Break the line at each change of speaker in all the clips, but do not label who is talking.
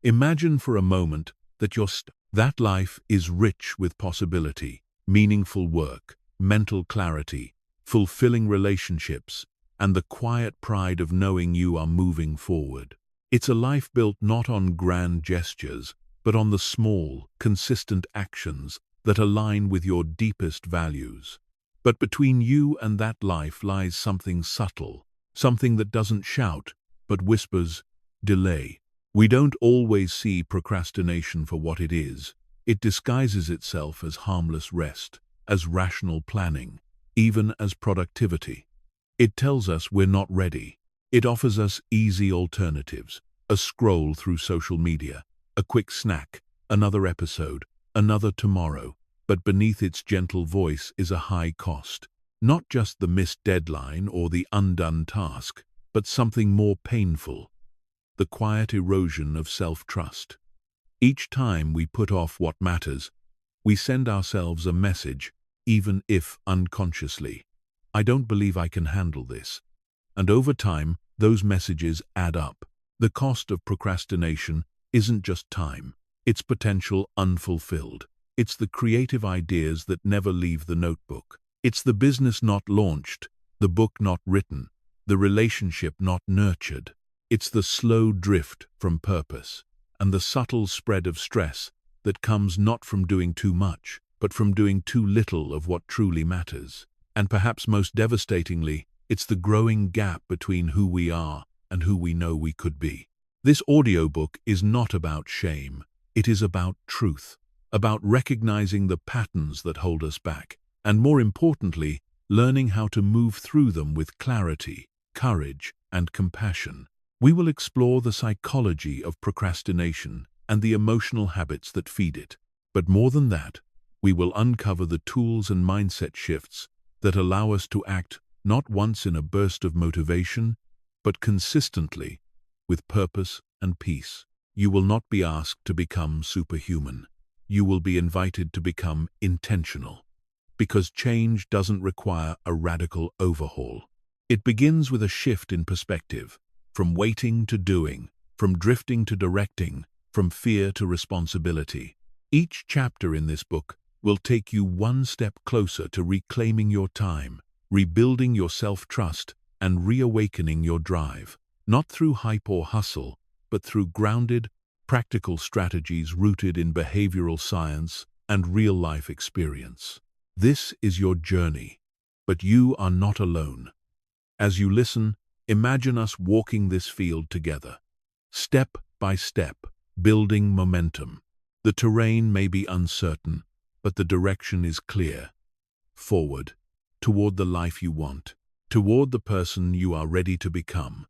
Imagine for a moment that that life is rich with possibility, meaningful work, mental clarity, fulfilling relationships, and the quiet pride of knowing you are moving forward. It's a life built not on grand gestures, but on the small, consistent actions that align with your deepest values. But between you and that life lies something subtle, something that doesn't shout, but whispers, delay. We don't always see procrastination for what it is. It disguises itself as harmless rest, as rational planning, even as productivity. It tells us we're not ready. It offers us easy alternatives, a scroll through social media, a quick snack, another episode, another tomorrow. But beneath its gentle voice is a high cost. Not just the missed deadline or the undone task, but something more painful, the quiet erosion of self-trust. Each time we put off what matters, we send ourselves a message, even if unconsciously. I don't believe I can handle this. And over time, those messages add up. The cost of procrastination isn't just time, it's potential unfulfilled. It's the creative ideas that never leave the notebook. It's the business not launched, the book not written, the relationship not nurtured. It's the slow drift from purpose, and the subtle spread of stress that comes not from doing too much, but from doing too little of what truly matters. And perhaps most devastatingly, it's the growing gap between who we are and who we know we could be. This audiobook is not about shame. It is about truth, about recognizing the patterns that hold us back, and more importantly, learning how to move through them with clarity, courage, and compassion. We will explore the psychology of procrastination and the emotional habits that feed it. But more than that, we will uncover the tools and mindset shifts that allow us to act not once in a burst of motivation, but consistently, with purpose and peace. You will not be asked to become superhuman. You will be invited to become intentional. Because change doesn't require a radical overhaul. It begins with a shift in perspective, from waiting to doing, from drifting to directing, from fear to responsibility. Each chapter in this book will take you one step closer to reclaiming your time, rebuilding your self-trust, and reawakening your drive, not through hype or hustle, but through grounded, practical strategies rooted in behavioral science and real-life experience. This is your journey, but you are not alone. As you listen, imagine us walking this field together, step by step, building momentum. The terrain may be uncertain, but the direction is clear. Forward, toward the life you want, toward the person you are ready to become.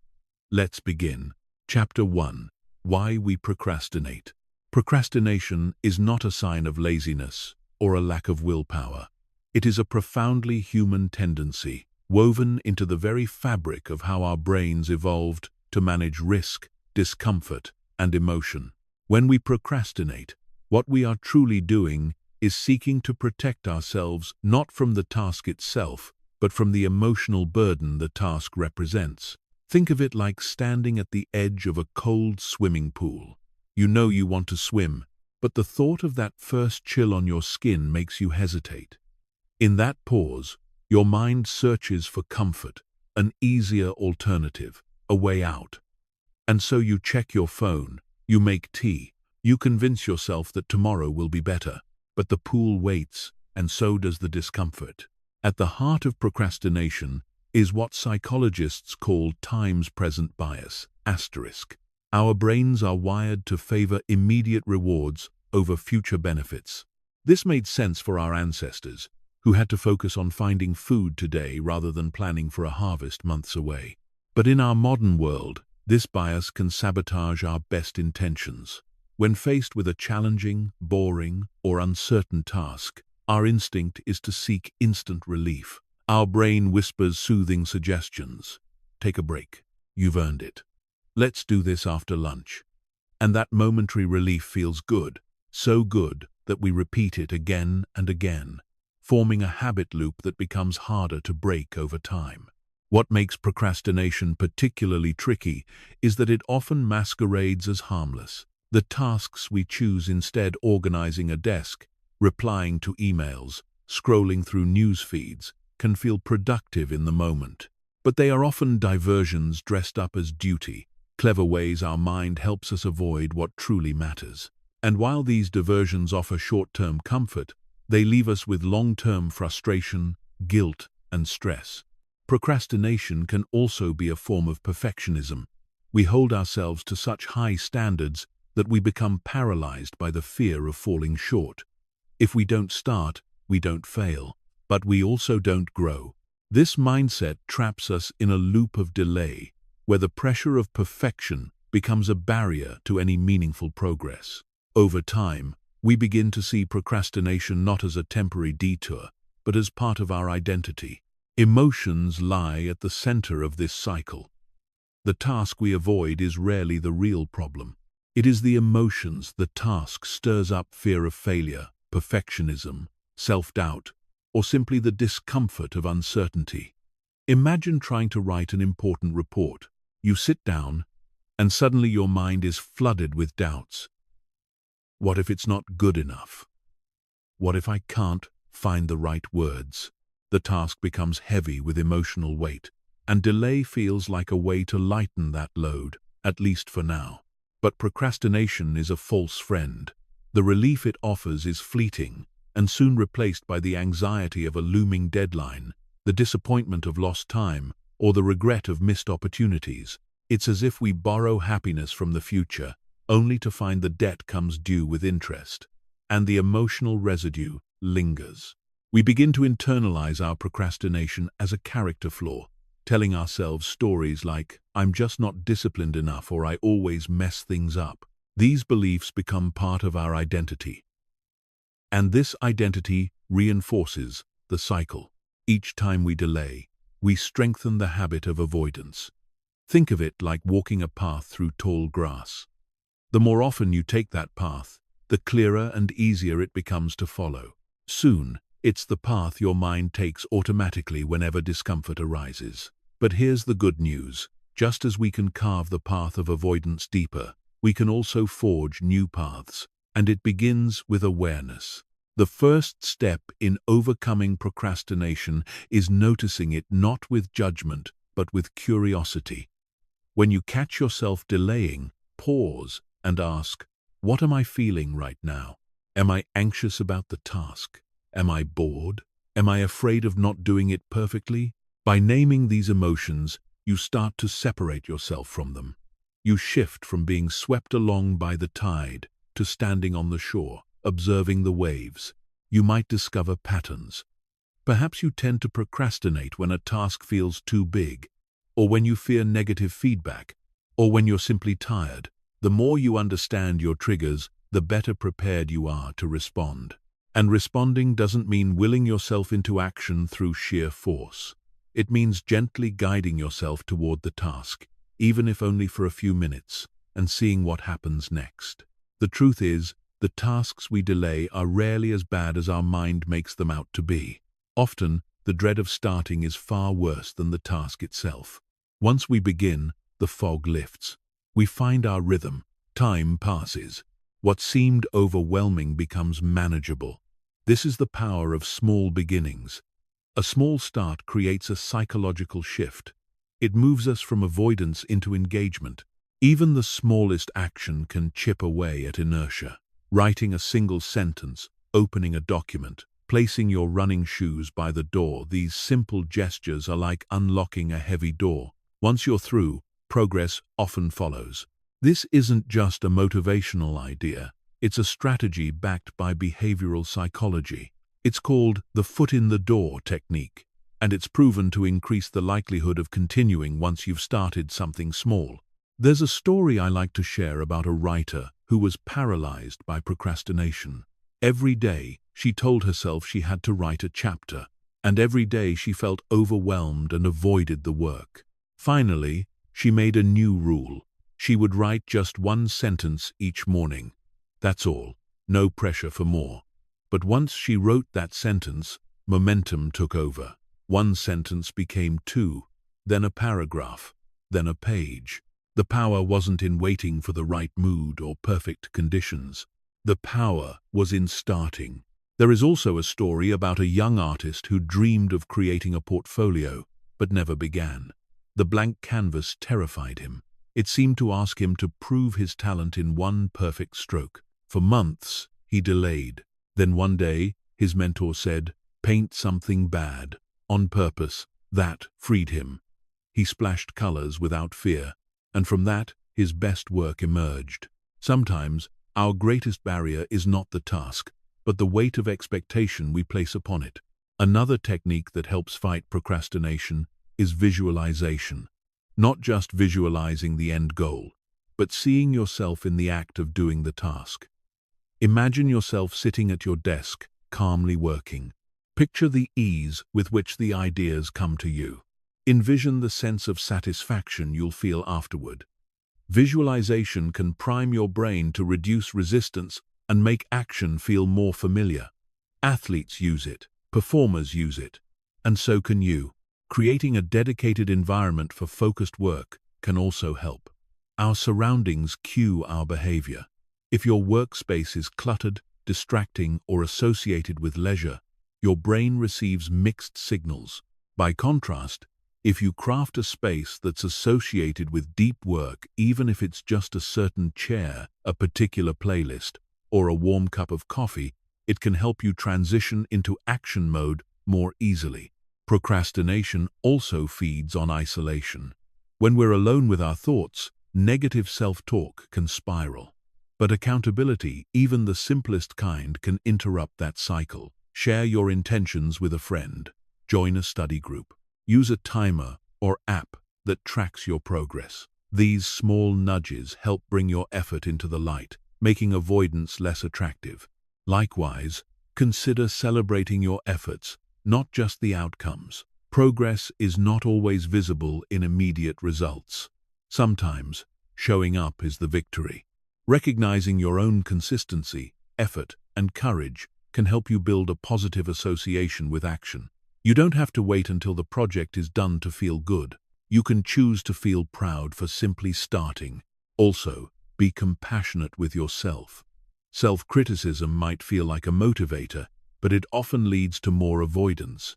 Let's begin. Chapter 1. Why we procrastinate. Procrastination is not a sign of laziness or a lack of willpower. It is a profoundly human tendency, woven into the very fabric of how our brains evolved to manage risk, discomfort, and emotion. When we procrastinate, what we are truly doing is seeking to protect ourselves not from the task itself, but from the emotional burden the task represents. Think of it like standing at the edge of a cold swimming pool. You know you want to swim, but the thought of that first chill on your skin makes you hesitate. In that pause, your mind searches for comfort, an easier alternative, a way out. And so you check your phone, you make tea, you convince yourself that tomorrow will be better. But the pool waits, and so does the discomfort. At the heart of procrastination is what psychologists call times-present bias, asterisk. Our brains are wired to favor immediate rewards over future benefits. This made sense for our ancestors, who had to focus on finding food today rather than planning for a harvest months away. But in our modern world, this bias can sabotage our best intentions. When faced with a challenging, boring, or uncertain task, our instinct is to seek instant relief. Our brain whispers soothing suggestions. Take a break. You've earned it. Let's do this after lunch. And that momentary relief feels good, so good that we repeat it again and again, forming a habit loop that becomes harder to break over time. What makes procrastination particularly tricky is that it often masquerades as harmless. The tasks we choose instead, organizing a desk, replying to emails, scrolling through news feeds, can feel productive in the moment. But they are often diversions dressed up as duty, clever ways our mind helps us avoid what truly matters. And while these diversions offer short-term comfort, they leave us with long-term frustration, guilt, and stress. Procrastination can also be a form of perfectionism. We hold ourselves to such high standards that we become paralyzed by the fear of falling short. If we don't start, we don't fail, but we also don't grow. This mindset traps us in a loop of delay, where the pressure of perfection becomes a barrier to any meaningful progress. Over time, we begin to see procrastination not as a temporary detour, but as part of our identity. Emotions lie at the center of this cycle. The task we avoid is rarely the real problem. It is the emotions the task stirs up: fear of failure, perfectionism, self-doubt, or simply the discomfort of uncertainty. Imagine trying to write an important report. You sit down, and suddenly your mind is flooded with doubts. What if it's not good enough? What if I can't find the right words? The task becomes heavy with emotional weight, and delay feels like a way to lighten that load, at least for now. But procrastination is a false friend. The relief it offers is fleeting, and soon replaced by the anxiety of a looming deadline, the disappointment of lost time, or the regret of missed opportunities. It's as if we borrow happiness from the future, only to find the debt comes due with interest, and the emotional residue lingers. We begin to internalize our procrastination as a character flaw, telling ourselves stories like, "I'm just not disciplined enough," or "I always mess things up." These beliefs become part of our identity. And this identity reinforces the cycle. Each time we delay, we strengthen the habit of avoidance. Think of it like walking a path through tall grass. The more often you take that path, the clearer and easier it becomes to follow. Soon, it's the path your mind takes automatically whenever discomfort arises. But here's the good news. Just as we can carve the path of avoidance deeper, we can also forge new paths, and it begins with awareness. The first step in overcoming procrastination is noticing it not with judgment, but with curiosity. When you catch yourself delaying, pause and ask, "What am I feeling right now? Am I anxious about the task? Am I bored? Am I afraid of not doing it perfectly?" By naming these emotions, you start to separate yourself from them. You shift from being swept along by the tide to standing on the shore, observing the waves. You might discover patterns. Perhaps you tend to procrastinate when a task feels too big, or when you fear negative feedback, or when you're simply tired. The more you understand your triggers, the better prepared you are to respond. And responding doesn't mean willing yourself into action through sheer force. It means gently guiding yourself toward the task, even if only for a few minutes, and seeing what happens next. The truth is, the tasks we delay are rarely as bad as our mind makes them out to be. Often, the dread of starting is far worse than the task itself. Once we begin, the fog lifts. We find our rhythm. Time passes. What seemed overwhelming becomes manageable. This is the power of small beginnings. A small start creates a psychological shift. It moves us from avoidance into engagement. Even the smallest action can chip away at inertia. Writing a single sentence, opening a document, placing your running shoes by the door, these simple gestures are like unlocking a heavy door. Once you're through, progress often follows. This isn't just a motivational idea. It's a strategy backed by behavioral psychology. It's called the foot in the door technique, and it's proven to increase the likelihood of continuing once you've started something small. There's a story I like to share about a writer who was paralyzed by procrastination. Every day, she told herself she had to write a chapter, and every day she felt overwhelmed and avoided the work. Finally, she made a new rule. She would write just one sentence each morning. That's all. No pressure for more. But once she wrote that sentence, momentum took over. One sentence became two, then a paragraph, then a page. The power wasn't in waiting for the right mood or perfect conditions. The power was in starting. There is also a story about a young artist who dreamed of creating a portfolio, but never began. The blank canvas terrified him. It seemed to ask him to prove his talent in one perfect stroke. For months, he delayed. Then one day, his mentor said, "Paint something bad, on purpose." That freed him. He splashed colors without fear, and from that, his best work emerged. Sometimes, our greatest barrier is not the task, but the weight of expectation we place upon it. Another technique that helps fight procrastination is visualization. Not just visualizing the end goal, but seeing yourself in the act of doing the task. Imagine yourself sitting at your desk, calmly working. Picture the ease with which the ideas come to you. Envision the sense of satisfaction you'll feel afterward. Visualization can prime your brain to reduce resistance and make action feel more familiar. Athletes use it, performers use it, and so can you. Creating a dedicated environment for focused work can also help. Our surroundings cue our behavior. If your workspace is cluttered, distracting, or associated with leisure, your brain receives mixed signals. By contrast, if you craft a space that's associated with deep work, even if it's just a certain chair, a particular playlist, or a warm cup of coffee, it can help you transition into action mode more easily. Procrastination also feeds on isolation. When we're alone with our thoughts, negative self-talk can spiral. But accountability, even the simplest kind, can interrupt that cycle. Share your intentions with a friend. Join a study group. Use a timer or app that tracks your progress. These small nudges help bring your effort into the light, making avoidance less attractive. Likewise, consider celebrating your efforts, not just the outcomes. Progress is not always visible in immediate results. Sometimes, showing up is the victory. Recognizing your own consistency, effort, and courage can help you build a positive association with action. You don't have to wait until the project is done to feel good. You can choose to feel proud for simply starting. Also, be compassionate with yourself. Self-criticism might feel like a motivator, but it often leads to more avoidance.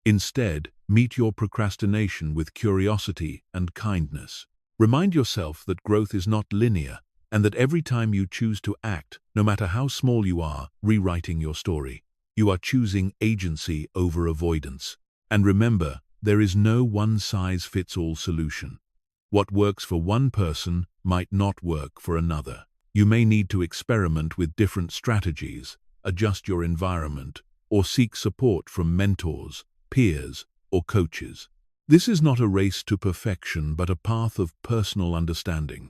Instead, meet your procrastination with curiosity and kindness. Remind yourself that growth is not linear, and that every time you choose to act, no matter how small you are, rewriting your story, you are choosing agency over avoidance. And remember, there is no one-size-fits-all solution. What works for one person might not work for another. You may need to experiment with different strategies, adjust your environment, or seek support from mentors, peers, or coaches. This is not a race to perfection, but a path of personal understanding.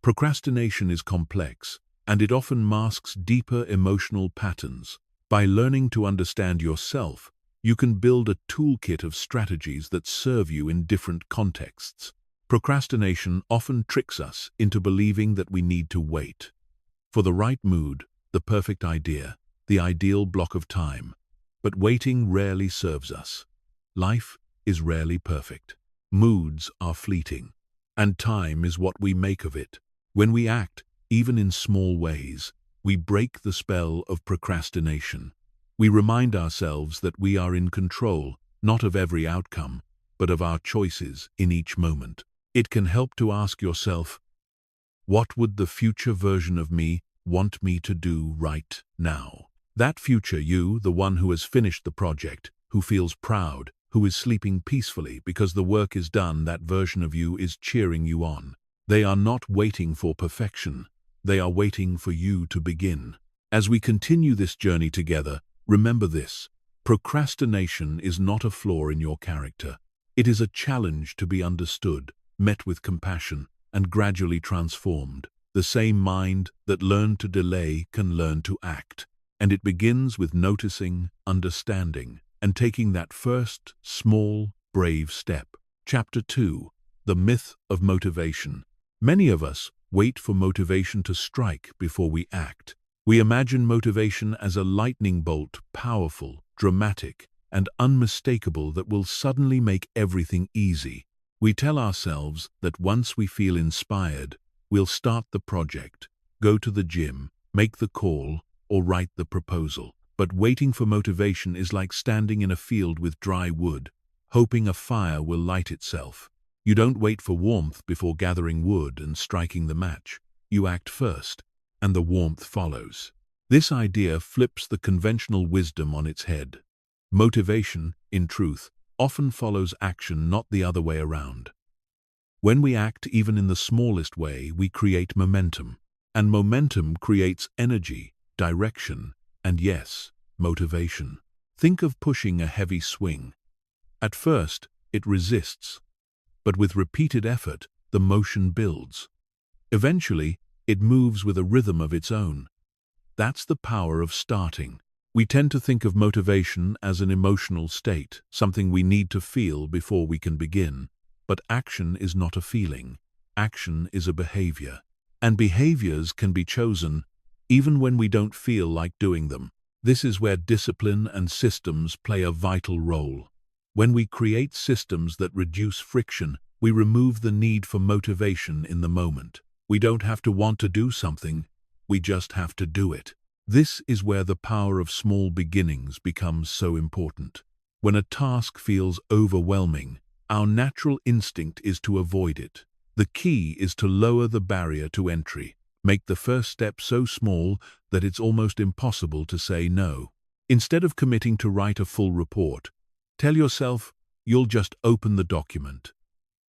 Procrastination is complex, and it often masks deeper emotional patterns. By learning to understand yourself, you can build a toolkit of strategies that serve you in different contexts. Procrastination often tricks us into believing that we need to wait for the right mood, the perfect idea, the ideal block of time. But waiting rarely serves us. Life is rarely perfect. Moods are fleeting, and time is what we make of it. When we act, even in small ways, we break the spell of procrastination. We remind ourselves that we are in control, not of every outcome, but of our choices in each moment. It can help to ask yourself, what would the future version of me want me to do right now? That future you, the one who has finished the project, who feels proud, who is sleeping peacefully because the work is done, that version of you is cheering you on. They are not waiting for perfection. They are waiting for you to begin. As we continue this journey together, remember this: procrastination is not a flaw in your character. It is a challenge to be understood, met with compassion, and gradually transformed. The same mind that learned to delay can learn to act. And it begins with noticing, understanding, and taking that first, small, brave step. Chapter 2. The Myth of Motivation. Many of us wait for motivation to strike before we act. We imagine motivation as a lightning bolt, powerful, dramatic, and unmistakable, that will suddenly make everything easy. We tell ourselves that once we feel inspired, we'll start the project, go to the gym, make the call, or write the proposal. But waiting for motivation is like standing in a field with dry wood, hoping a fire will light itself. You don't wait for warmth before gathering wood and striking the match. You act first, and the warmth follows. This idea flips the conventional wisdom on its head. Motivation, in truth, often follows action, not the other way around. When we act even in the smallest way, we create momentum. And momentum creates energy, direction, and yes, motivation. Think of pushing a heavy swing. At first, it resists. But with repeated effort, the motion builds. Eventually, it moves with a rhythm of its own. That's the power of starting. We tend to think of motivation as an emotional state, something we need to feel before we can begin. But action is not a feeling. Action is a behavior. And behaviors can be chosen even when we don't feel like doing them. This is where discipline and systems play a vital role. When we create systems that reduce friction, we remove the need for motivation in the moment. We don't have to want to do something, we just have to do it. This is where the power of small beginnings becomes so important. When a task feels overwhelming, our natural instinct is to avoid it. The key is to lower the barrier to entry. Make the first step so small that it's almost impossible to say no. Instead of committing to write a full report, tell yourself you'll just open the document.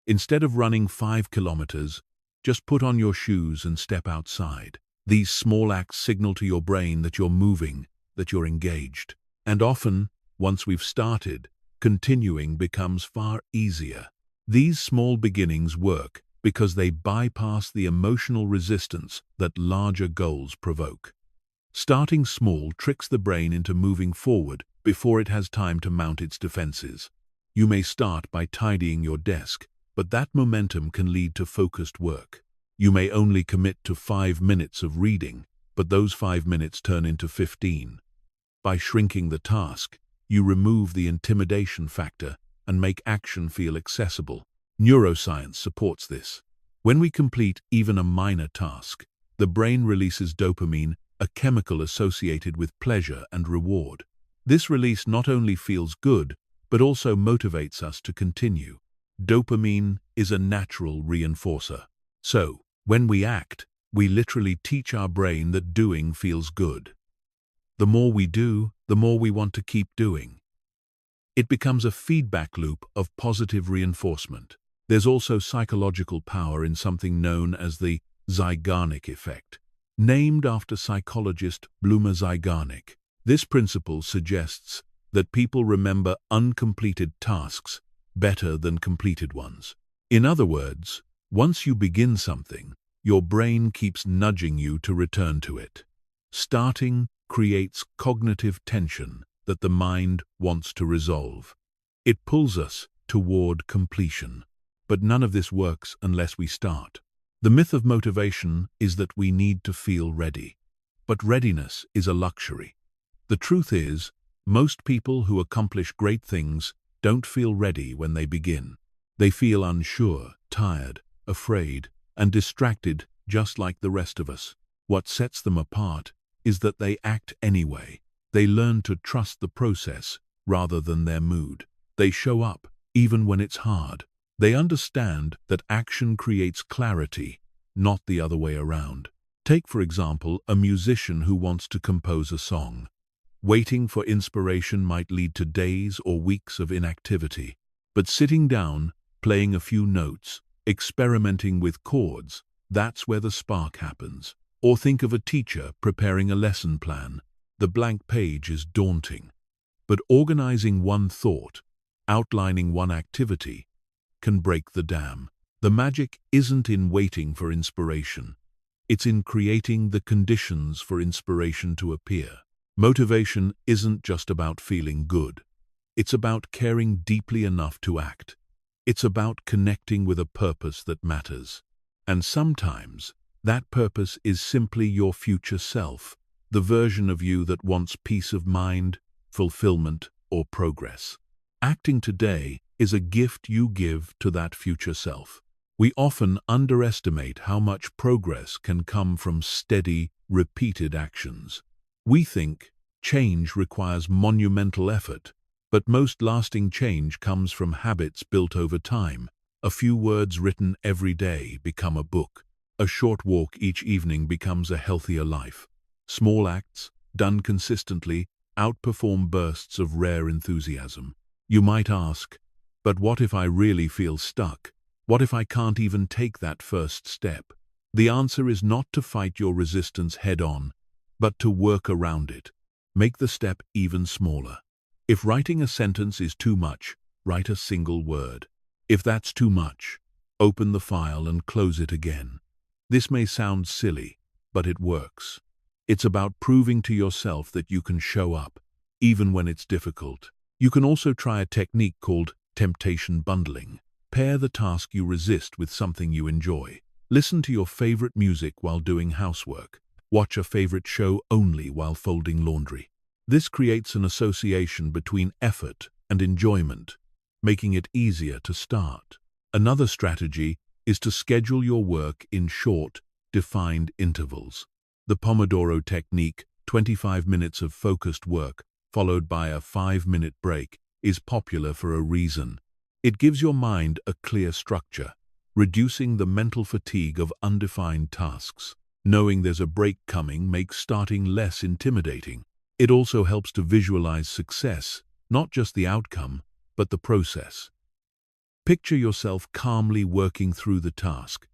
Instead of running 5 kilometers, just put on your shoes and step outside. These small acts signal to your brain that you're moving, that you're engaged. And often, once we've started, continuing becomes far easier. These small beginnings work because they bypass the emotional resistance that larger goals provoke. Starting small tricks the brain into moving forward before it has time to mount its defenses. You may start by tidying your desk, but that momentum can lead to focused work. You may only commit to 5 minutes of reading, but those 5 minutes turn into 15. By shrinking the task, you remove the intimidation factor and make action feel accessible. Neuroscience supports this. When we complete even a minor task, the brain releases dopamine, a chemical associated with pleasure and reward. This release not only feels good, but also motivates us to continue. Dopamine is a natural reinforcer. So, when we act, we literally teach our brain that doing feels good. The more we do, the more we want to keep doing. It becomes a feedback loop of positive reinforcement. There's also psychological power in something known as the Zeigarnik effect, named after psychologist Bluma Zeigarnik. This principle suggests that people remember uncompleted tasks better than completed ones. In other words, once you begin something, your brain keeps nudging you to return to it. Starting creates cognitive tension that the mind wants to resolve. It pulls us toward completion. But none of this works unless we start. The myth of motivation is that we need to feel ready. But readiness is a luxury. The truth is, most people who accomplish great things don't feel ready when they begin. They feel unsure, tired, afraid, and distracted just like the rest of us. What sets them apart is that they act anyway. They learn to trust the process rather than their mood. They show up even when it's hard. They understand that action creates clarity, not the other way around. Take, for example, a musician who wants to compose a song. Waiting for inspiration might lead to days or weeks of inactivity. But sitting down, playing a few notes, experimenting with chords, that's where the spark happens. Or think of a teacher preparing a lesson plan. The blank page is daunting. But organizing one thought, outlining one activity, can break the dam. The magic isn't in waiting for inspiration. It's in creating the conditions for inspiration to appear. Motivation isn't just about feeling good. It's about caring deeply enough to act. It's about connecting with a purpose that matters. And sometimes, that purpose is simply your future self, the version of you that wants peace of mind, fulfillment, or progress. Acting today is a gift you give to that future self. We often underestimate how much progress can come from steady, repeated actions. We think change requires monumental effort, but most lasting change comes from habits built over time. A few words written every day become a book. A short walk each evening becomes a healthier life. Small acts, done consistently, outperform bursts of rare enthusiasm. You might ask, but what if I really feel stuck? What if I can't even take that first step? The answer is not to fight your resistance head-on, but to work around it. Make the step even smaller. If writing a sentence is too much, write a single word. If that's too much, open the file and close it again. This may sound silly, but it works. It's about proving to yourself that you can show up, even when it's difficult. You can also try a technique called temptation bundling. Pair the task you resist with something you enjoy. Listen to your favorite music while doing housework. Watch a favorite show only while folding laundry. This creates an association between effort and enjoyment, making it easier to start. Another strategy is to schedule your work in short, defined intervals. The Pomodoro technique, 25 minutes of focused work, followed by a 5-minute break, is popular for a reason. It gives your mind a clear structure, reducing the mental fatigue of undefined tasks. Knowing there's a break coming makes starting less intimidating. It also helps to visualize success, not just the outcome, but the process. Picture yourself calmly working through the task,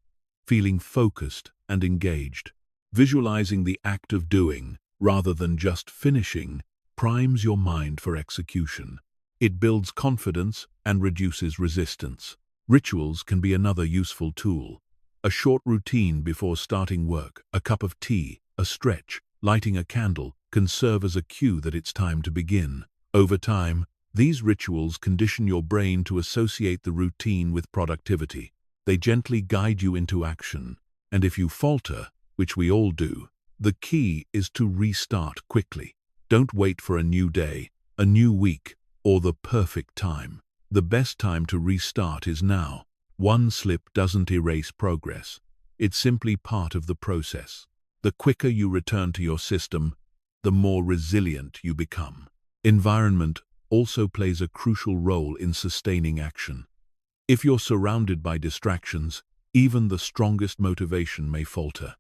feeling focused and engaged. Visualizing the act of doing, rather than just finishing, primes your mind for execution. It builds confidence and reduces resistance. Rituals can be another useful tool. A short routine before starting work, a cup of tea, a stretch, lighting a candle, can serve as a cue that it's time to begin. Over time, these rituals condition your brain to associate the routine with productivity. They gently guide you into action. And if you falter, which we all do, the key is to restart quickly. Don't wait for a new day, a new week, or the perfect time. The best time to restart is now. One slip doesn't erase progress. It's simply part of the process. The quicker you return to your system, the more resilient you become. Environment also plays a crucial role in sustaining action. If you're surrounded by distractions, even the strongest motivation may falter.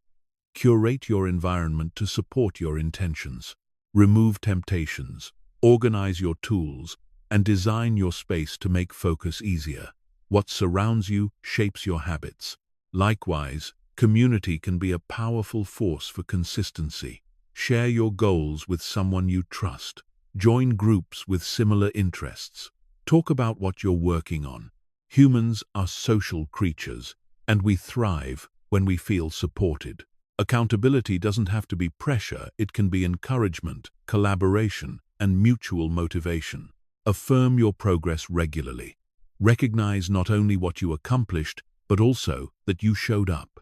Curate your environment to support your intentions. Remove temptations, organize your tools, and design your space to make focus easier. What surrounds you shapes your habits. Likewise, community can be a powerful force for consistency. Share your goals with someone you trust. Join groups with similar interests. Talk about what you're working on. Humans are social creatures, and we thrive when we feel supported. Accountability doesn't have to be pressure, it can be encouragement, collaboration, and mutual motivation. Affirm your progress regularly. Recognize not only what you accomplished, but also that you showed up.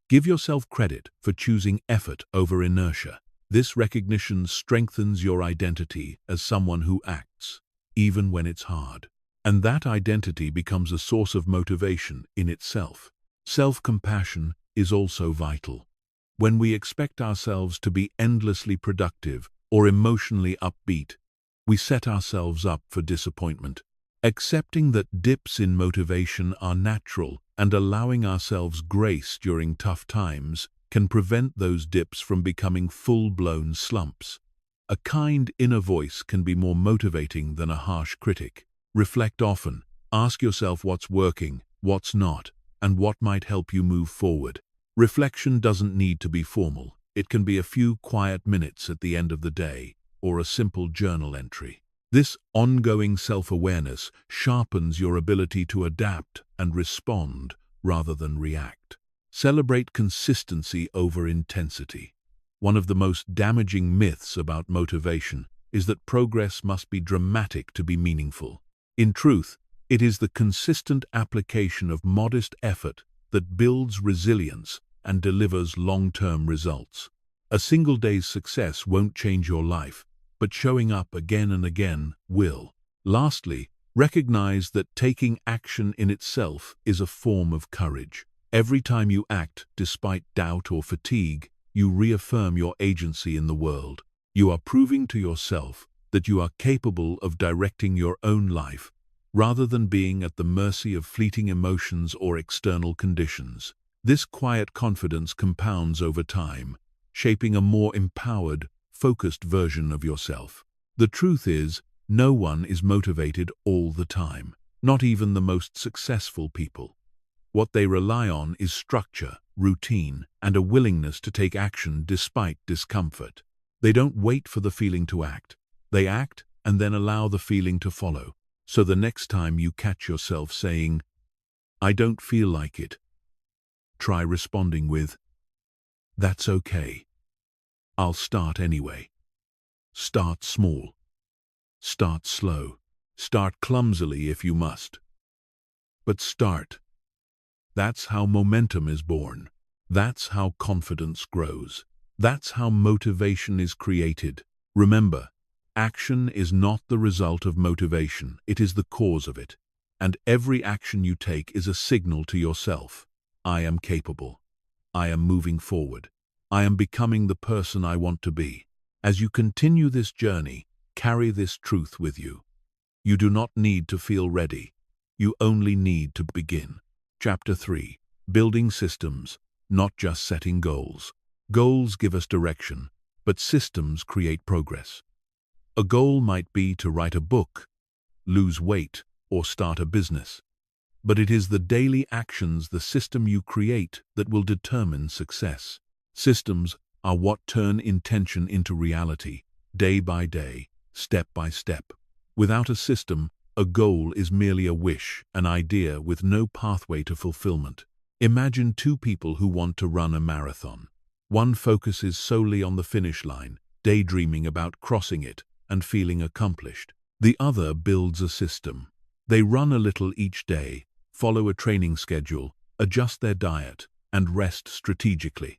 Give yourself credit for choosing effort over inertia. This recognition strengthens your identity as someone who acts, even when it's hard. And that identity becomes a source of motivation in itself. Self-compassion is also vital. When we expect ourselves to be endlessly productive or emotionally upbeat, we set ourselves up for disappointment. Accepting that dips in motivation are natural and allowing ourselves grace during tough times can prevent those dips from becoming full-blown slumps. A kind inner voice can be more motivating than a harsh critic. Reflect often. Ask yourself what's working, what's not, and what might help you move forward. Reflection doesn't need to be formal. It can be a few quiet minutes at the end of the day, or a simple journal entry. This ongoing self-awareness sharpens your ability to adapt and respond rather than react. Celebrate consistency over intensity. One of the most damaging myths about motivation is that progress must be dramatic to be meaningful. In truth, it is the consistent application of modest effort that builds resilience and delivers long-term results. A single day's success won't change your life, but showing up again and again will. Lastly, Recognize that taking action in itself is a form of courage. Every time you act despite doubt or fatigue, you reaffirm your agency in the world. You are proving to yourself that you are capable of directing your own life, rather than being at the mercy of fleeting emotions or external conditions. This quiet confidence compounds over time, shaping a more empowered, focused version of yourself. The truth is, no one is motivated all the time, not even the most successful people. What they rely on is structure, routine, and a willingness to take action despite discomfort. They don't wait for the feeling to act. They act and then allow the feeling to follow. So the next time you catch yourself saying, "I don't feel like it," try responding with, "That's okay. I'll start anyway." Start small. Start slow. Start clumsily if you must. But start. That's how momentum is born. That's how confidence grows. That's how motivation is created. Remember, action is not the result of motivation, it is the cause of it. And every action you take is a signal to yourself. I am capable. I am moving forward. I am becoming the person I want to be. As you continue this journey, carry this truth with you. You do not need to feel ready. You only need to begin. Chapter 3. Building systems, not just setting goals. Goals give us direction, but systems create progress. A goal might be to write a book, lose weight, or start a business. But it is the daily actions, the system you create, that will determine success. Systems are what turn intention into reality, day by day, step by step. Without a system, a goal is merely a wish, an idea with no pathway to fulfillment. Imagine two people who want to run a marathon. One focuses solely on the finish line, daydreaming about crossing it and feeling accomplished. The other builds a system. They run a little each day, follow a training schedule, adjust their diet, and rest strategically.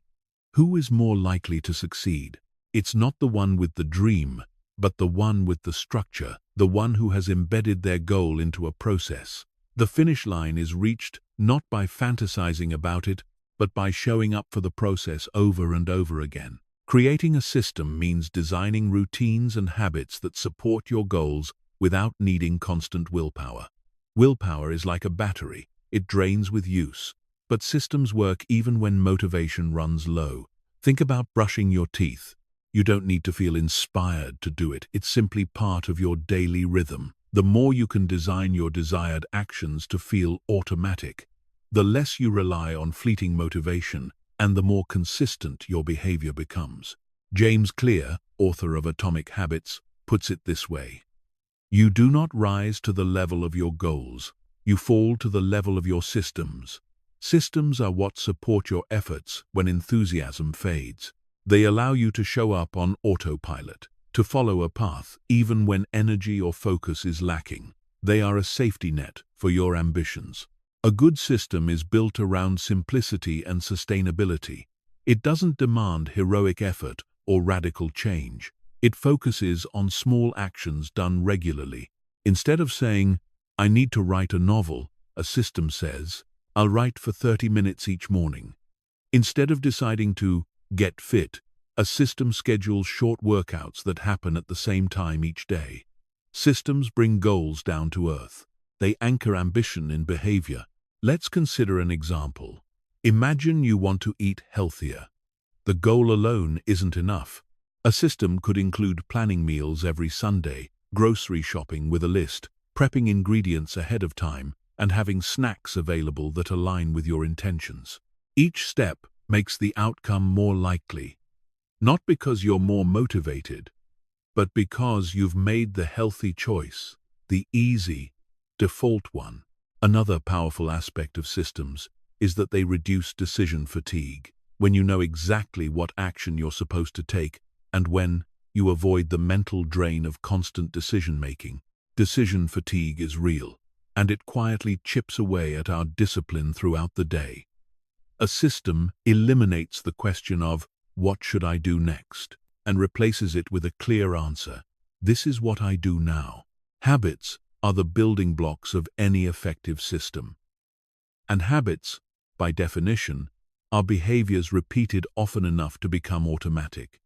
Who is more likely to succeed? It's not the one with the dream, but the one with the structure, the one who has embedded their goal into a process. The finish line is reached not by fantasizing about it, but by showing up for the process over and over again. Creating a system means designing routines and habits that support your goals without needing constant willpower. Willpower is like a battery. It drains with use. But systems work even when motivation runs low. Think about brushing your teeth. You don't need to feel inspired to do it. It's simply part of your daily rhythm. The more you can design your desired actions to feel automatic, the less you rely on fleeting motivation, and the more consistent your behavior becomes. James Clear, author of Atomic Habits, puts it this way: "You do not rise to the level of your goals. You fall to the level of your systems. Systems are what support your efforts when enthusiasm fades. They allow you to show up on autopilot, to follow a path even when energy or focus is lacking. They are a safety net for your ambitions." A good system is built around simplicity and sustainability. It doesn't demand heroic effort or radical change. It focuses on small actions done regularly. Instead of saying, "I need to write a novel," a system says, "I'll write for 30 minutes each morning." Instead of deciding to get fit, a system schedules short workouts that happen at the same time each day. Systems bring goals down to earth. They anchor ambition in behavior. Let's consider an example. Imagine you want to eat healthier. The goal alone isn't enough. A system could include planning meals every Sunday, grocery shopping with a list, prepping ingredients ahead of time, and having snacks available that align with your intentions. Each step makes the outcome more likely, not because you're more motivated, but because you've made the healthy choice, the easy, default one. Another powerful aspect of systems is that they reduce decision fatigue. When you know exactly what action you're supposed to take and when, you avoid the mental drain of constant decision-making. Decision fatigue is real, and it quietly chips away at our discipline throughout the day. A system eliminates the question of, "What should I do next?" and replaces it with a clear answer: "This is what I do now." Habits are the building blocks of any effective system. And habits, by definition, are behaviors repeated often enough to become automatic.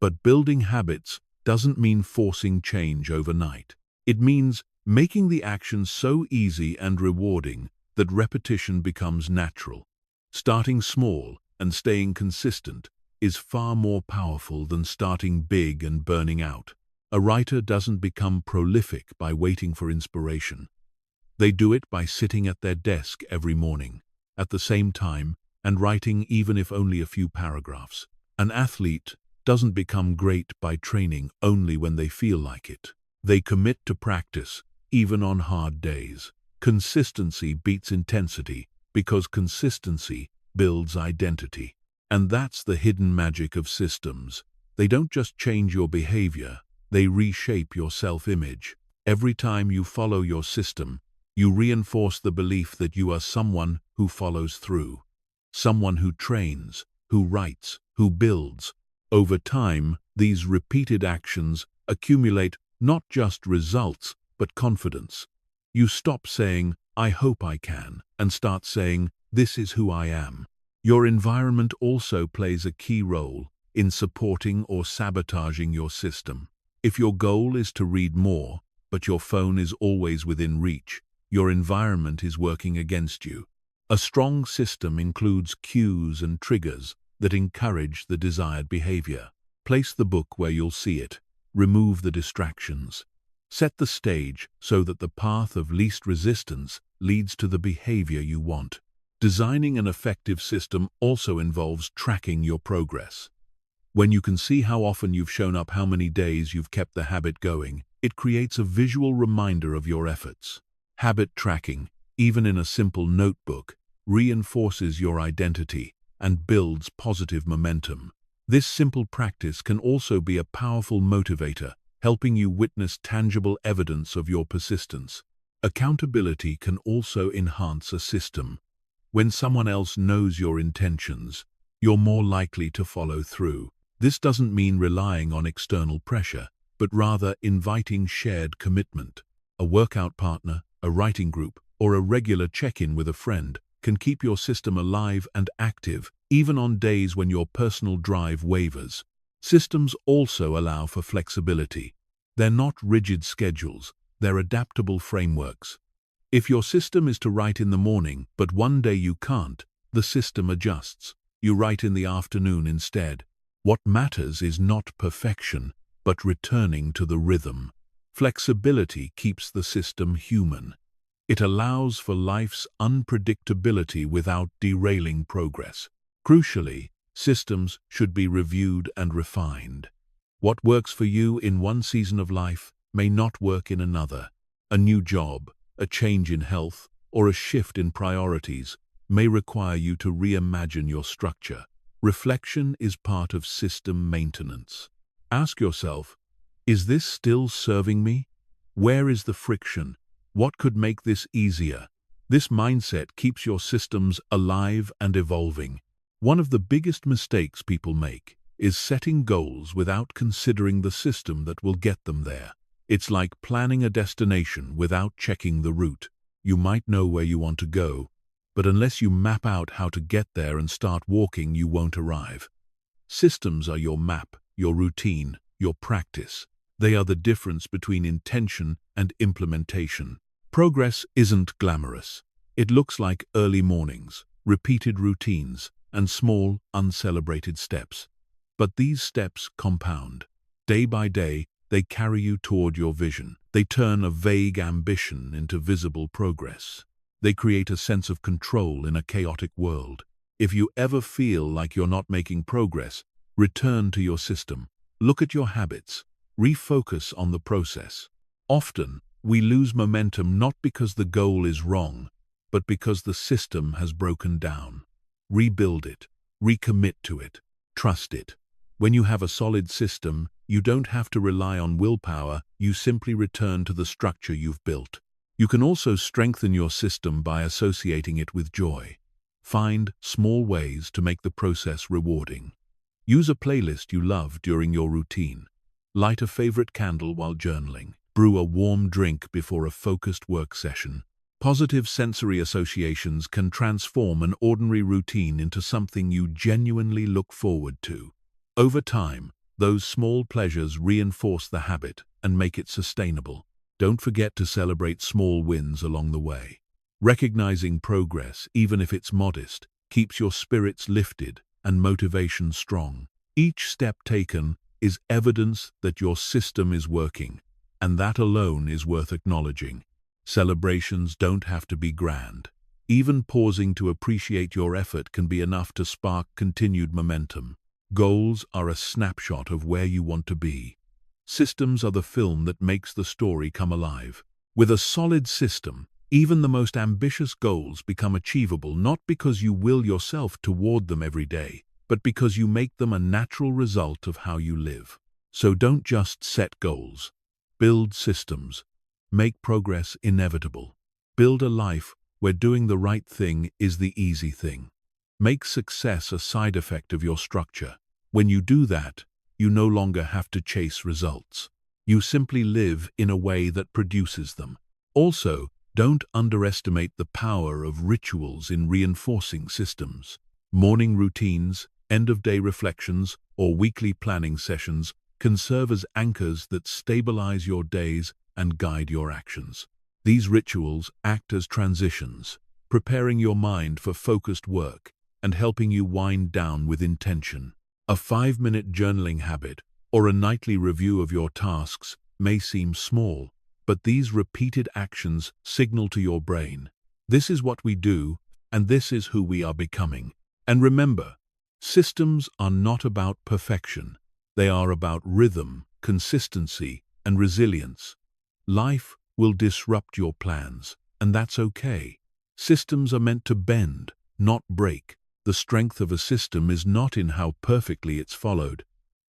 But building habits doesn't mean forcing change overnight. It means making the action so easy and rewarding that repetition becomes natural. Starting small and staying consistent is far more powerful than starting big and burning out. A writer doesn't become prolific by waiting for inspiration. They do it by sitting at their desk every morning, at the same time, and writing even if only a few paragraphs. An athlete doesn't become great by training only when they feel like it. They commit to practice, even on hard days. Consistency beats intensity because consistency builds identity. And that's the hidden magic of systems. They don't just change your behavior, they reshape your self-image. Every time you follow your system, you reinforce the belief that you are someone who follows through. Someone who trains, who writes, who builds. Over time, these repeated actions accumulate not just results, but confidence. You stop saying, "I hope I can," and start saying, "This is who I am." Your environment also plays a key role in supporting or sabotaging your system. If your goal is to read more, but your phone is always within reach, your environment is working against you. A strong system includes cues and triggers that encourage the desired behavior. Place the book where you'll see it. Remove the distractions. Set the stage so that the path of least resistance leads to the behavior you want. Designing an effective system also involves tracking your progress. When you can see how often you've shown up, how many days you've kept the habit going, it creates a visual reminder of your efforts. Habit tracking, even in a simple notebook, reinforces your identity and builds positive momentum. This simple practice can also be a powerful motivator, helping you witness tangible evidence of your persistence. Accountability can also enhance a system. When someone else knows your intentions, you're more likely to follow through. This doesn't mean relying on external pressure, but rather inviting shared commitment. A workout partner, a writing group, or a regular check-in with a friend can keep your system alive and active, even on days when your personal drive wavers. Systems also allow for flexibility. They're not rigid schedules, they're adaptable frameworks. If your system is to write in the morning, but one day you can't, the system adjusts. You write in the afternoon instead. What matters is not perfection, but returning to the rhythm. Flexibility keeps the system human. It allows for life's unpredictability without derailing progress. Crucially, systems should be reviewed and refined. What works for you in one season of life may not work in another. A new job, a change in health, or a shift in priorities may require you to reimagine your structure. Reflection is part of system maintenance. Ask yourself, is this still serving me? Where is the friction? What could make this easier? This mindset keeps your systems alive and evolving. One of the biggest mistakes people make is setting goals without considering the system that will get them there. It's like planning a destination without checking the route. You might know where you want to go, but unless you map out how to get there and start walking, you won't arrive. Systems are your map, your routine, your practice. They are the difference between intention and implementation. Progress isn't glamorous. It looks like early mornings, repeated routines, and small, uncelebrated steps. But these steps compound. Day by day, they carry you toward your vision. They turn a vague ambition into visible progress. They create a sense of control in a chaotic world. If you ever feel like you're not making progress, return to your system. Look at your habits. Refocus on the process. Often, we lose momentum not because the goal is wrong, but because the system has broken down. Rebuild it. Recommit to it. Trust it. When you have a solid system, you don't have to rely on willpower, you simply return to the structure you've built. You can also strengthen your system by associating it with joy. Find small ways to make the process rewarding. Use a playlist you love during your routine. Light a favorite candle while journaling. brew a warm drink before a focused work session. Positive sensory associations can transform an ordinary routine into something you genuinely look forward to. Over time, those small pleasures reinforce the habit and make it sustainable. Don't forget to celebrate small wins along the way. Recognizing progress, even if it's modest, keeps your spirits lifted and motivation strong. Each step taken is evidence that your system is working, and that alone is worth acknowledging. Celebrations don't have to be grand. Even pausing to appreciate your effort can be enough to spark continued momentum. Goals are a snapshot of where you want to be. Systems are the film that makes the story come alive. With a solid system, even the most ambitious goals become achievable not because you will yourself toward them every day, but because you make them a natural result of how you live. So don't just set goals. Build systems. Make progress inevitable. Build a life where doing the right thing is the easy thing. Make success a side effect of your structure. When you do that, you no longer have to chase results. You simply live in a way that produces them. Also, don't underestimate the power of rituals in reinforcing systems. Morning routines, end-of-day reflections, or weekly planning sessions can serve as anchors that stabilize your days and guide your actions. These rituals act as transitions, preparing your mind for focused work and helping you wind down with intention. A 5-minute journaling habit or a nightly review of your tasks may seem small, but these repeated actions signal to your brain, this is what we do and this is who we are becoming. And remember, systems are not about perfection. They are about rhythm, consistency, and resilience. Life will disrupt your plans, and that's okay. Systems are meant to bend, not break. The strength of a system is not in how perfectly it's followed,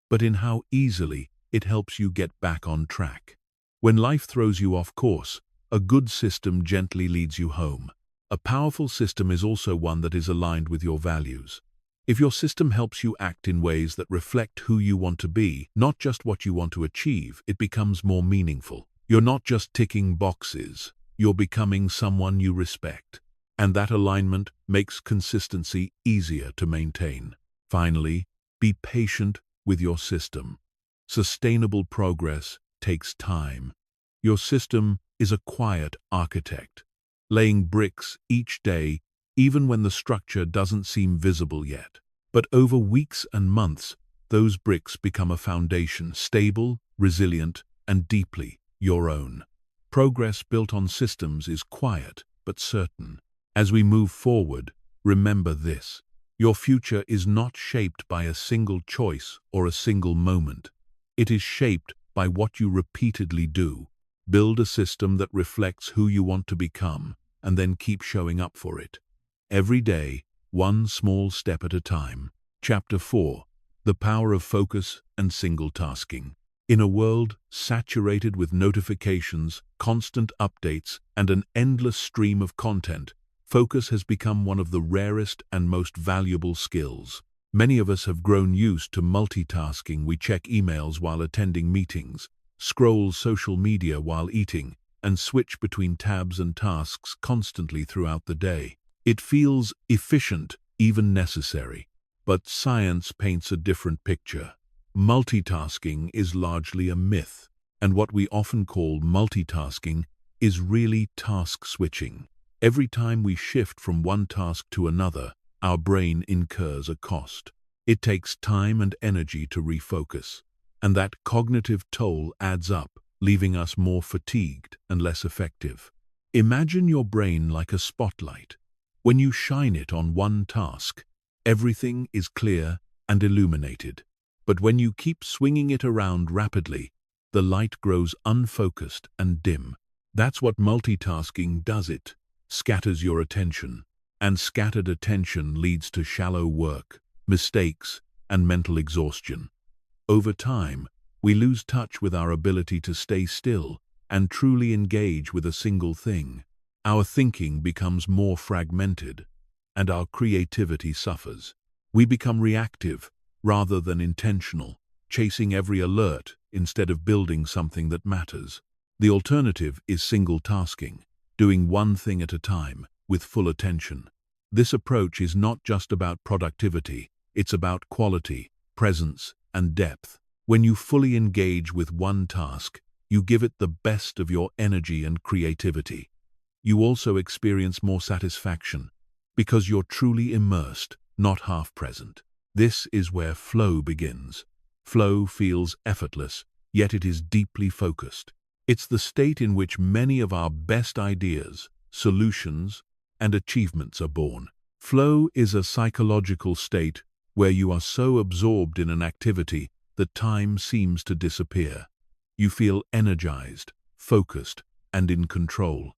but in how easily it helps you get back on track. When life throws you off course, a good system gently leads you home. A powerful system is also one that is aligned with your values. If your system helps you act in ways that reflect who you want to be, not just what you want to achieve, it becomes more meaningful. You're not just ticking boxes, you're becoming someone you respect. And that alignment makes consistency easier to maintain. Finally, be patient with your system. Sustainable progress takes time. Your system is a quiet architect, laying bricks each day, even when the structure doesn't seem visible yet. But over weeks and months, those bricks become a foundation, stable, resilient, and deeply your own. Progress built on systems is quiet but certain. As we move forward, remember this: your future is not shaped by a single choice or a single moment. It is shaped by what you repeatedly do. Build a system that reflects who you want to become, and then keep showing up for it. Every day, one small step at a time. Chapter 4: The Power of Focus and Single Tasking. In a world saturated with notifications, constant updates, and an endless stream of content, focus has become one of the rarest and most valuable skills. Many of us have grown used to multitasking. We check emails while attending meetings, scroll social media while eating, and switch between tabs and tasks constantly throughout the day. It feels efficient, even necessary. But science paints a different picture. Multitasking is largely a myth, and what we often call multitasking is really task switching. Every time we shift from one task to another, our brain incurs a cost. It takes time and energy to refocus, and that cognitive toll adds up, leaving us more fatigued and less effective. Imagine your brain like a spotlight. When you shine it on one task, everything is clear and illuminated. But when you keep swinging it around rapidly, the light grows unfocused and dim. That's what multitasking does. It scatters your attention, and scattered attention leads to shallow work, mistakes, and mental exhaustion. Over time, we lose touch with our ability to stay still and truly engage with a single thing. Our thinking becomes more fragmented, and our creativity suffers. We become reactive rather than intentional, chasing every alert instead of building something that matters. The alternative is single tasking, doing one thing at a time, with full attention. This approach is not just about productivity, it's about quality, presence, and depth. When you fully engage with one task, you give it the best of your energy and creativity. You also experience more satisfaction, because you're truly immersed, not half present. This is where flow begins. Flow feels effortless, yet it is deeply focused. It's the state in which many of our best ideas, solutions, and achievements are born. Flow is a psychological state where you are so absorbed in an activity that time seems to disappear. You feel energized, focused, and in control.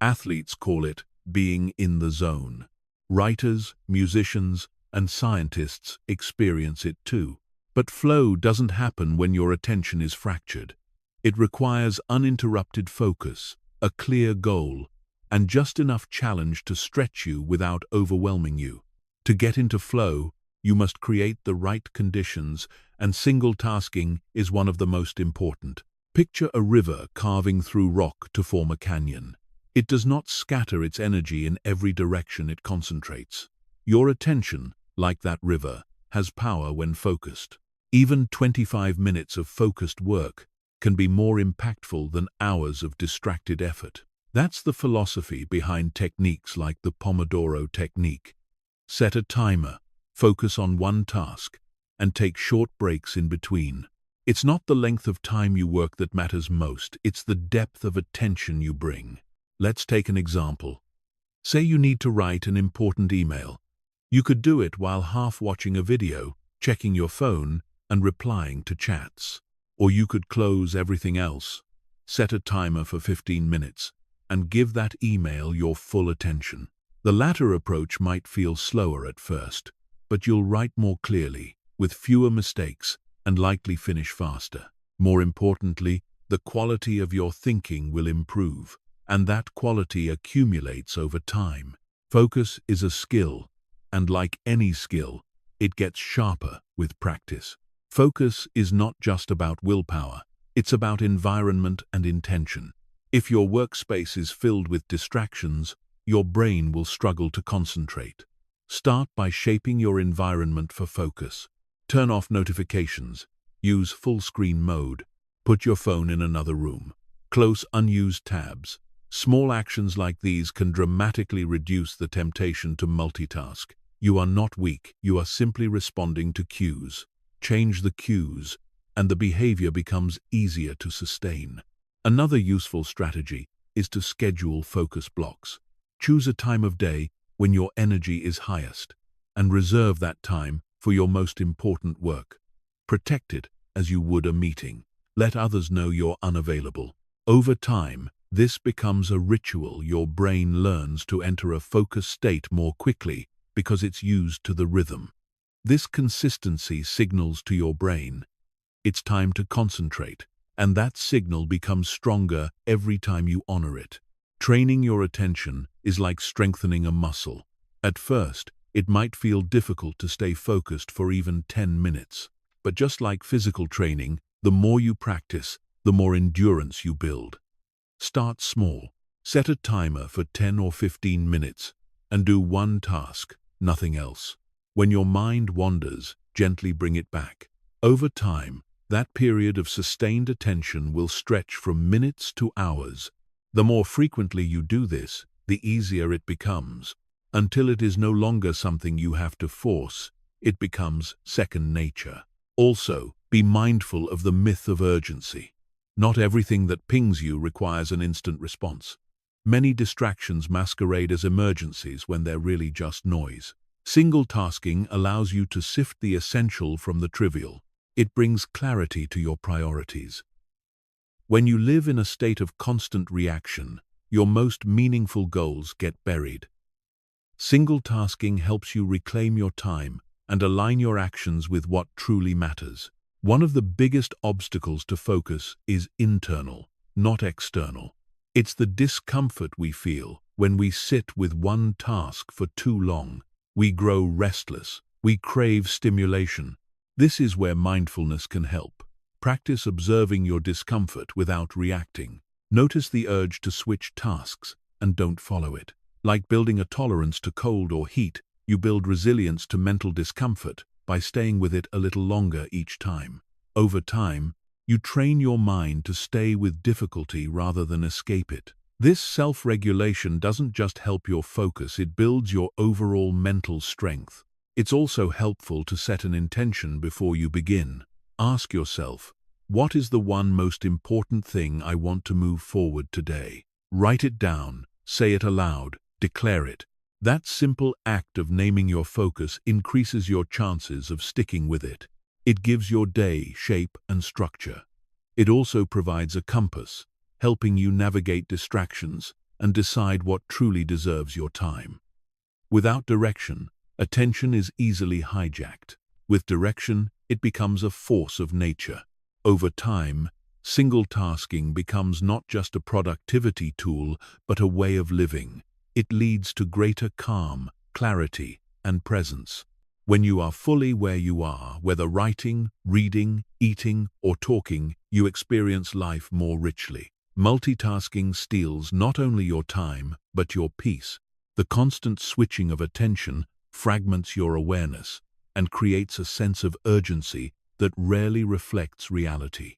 Athletes call it being in the zone. Writers, musicians, and scientists experience it too. But flow doesn't happen when your attention is fractured. It requires uninterrupted focus, a clear goal, and just enough challenge to stretch you without overwhelming you. To get into flow, you must create the right conditions, and single tasking is one of the most important. Picture a river carving through rock to form a canyon. It does not scatter its energy in every direction, it concentrates. Your attention, like that river, has power when focused. Even 25 minutes of focused work can be more impactful than hours of distracted effort. That's the philosophy behind techniques like the Pomodoro technique. Set a timer, focus on one task, and take short breaks in between. It's not the length of time you work that matters most, it's the depth of attention you bring. Let's take an example. Say you need to write an important email. You could do it while half watching a video, checking your phone, and replying to chats. Or you could close everything else, set a timer for 15 minutes, and give that email your full attention. The latter approach might feel slower at first, but you'll write more clearly, with fewer mistakes, and likely finish faster. More importantly, the quality of your thinking will improve, and that quality accumulates over time. Focus is a skill, and like any skill, it gets sharper with practice. Focus is not just about willpower, it's about environment and intention. If your workspace is filled with distractions, your brain will struggle to concentrate. Start by shaping your environment for focus. Turn off notifications, use full screen mode, put your phone in another room, close unused tabs. Small actions like these can dramatically reduce the temptation to multitask. You are not weak, you are simply responding to cues. Change the cues, and the behavior becomes easier to sustain. Another useful strategy is to schedule focus blocks. Choose a time of day when your energy is highest, and reserve that time for your most important work. Protect it as you would a meeting. Let others know you're unavailable. Over time, this becomes a ritual. Your brain learns to enter a focus state more quickly because it's used to the rhythm. This consistency signals to your brain, it's time to concentrate, and that signal becomes stronger every time you honor it. Training your attention is like strengthening a muscle. At first, it might feel difficult to stay focused for even 10 minutes. But just like physical training, the more you practice, the more endurance you build. Start small. Set a timer for 10 or 15 minutes and do one task, nothing else. When your mind wanders, gently bring it back. Over time, that period of sustained attention will stretch from minutes to hours. The more frequently you do this, the easier it becomes. Until it is no longer something you have to force, it becomes second nature. Also, be mindful of the myth of urgency. Not everything that pings you requires an instant response. Many distractions masquerade as emergencies when they're really just noise. Single tasking allows you to sift the essential from the trivial. It brings clarity to your priorities. When you live in a state of constant reaction, your most meaningful goals get buried. Single tasking helps you reclaim your time and align your actions with what truly matters. One of the biggest obstacles to focus is internal, not external. It's the discomfort we feel when we sit with one task for too long. We grow restless. We crave stimulation. This is where mindfulness can help. Practice observing your discomfort without reacting. Notice the urge to switch tasks and don't follow it. Like building a tolerance to cold or heat, you build resilience to mental discomfort by staying with it a little longer each time. Over time, you train your mind to stay with difficulty rather than escape it. This self-regulation doesn't just help your focus, it builds your overall mental strength. It's also helpful to set an intention before you begin. Ask yourself, what is the one most important thing I want to move forward today? Write it down, say it aloud, declare it. That simple act of naming your focus increases your chances of sticking with it. It gives your day shape and structure. It also provides a compass, helping you navigate distractions and decide what truly deserves your time. Without direction, attention is easily hijacked. With direction, it becomes a force of nature. Over time, single-tasking becomes not just a productivity tool, but a way of living. It leads to greater calm, clarity, and presence. When you are fully where you are, whether writing, reading, eating, or talking, you experience life more richly. Multitasking steals not only your time, but your peace. The constant switching of attention fragments your awareness and creates a sense of urgency that rarely reflects reality.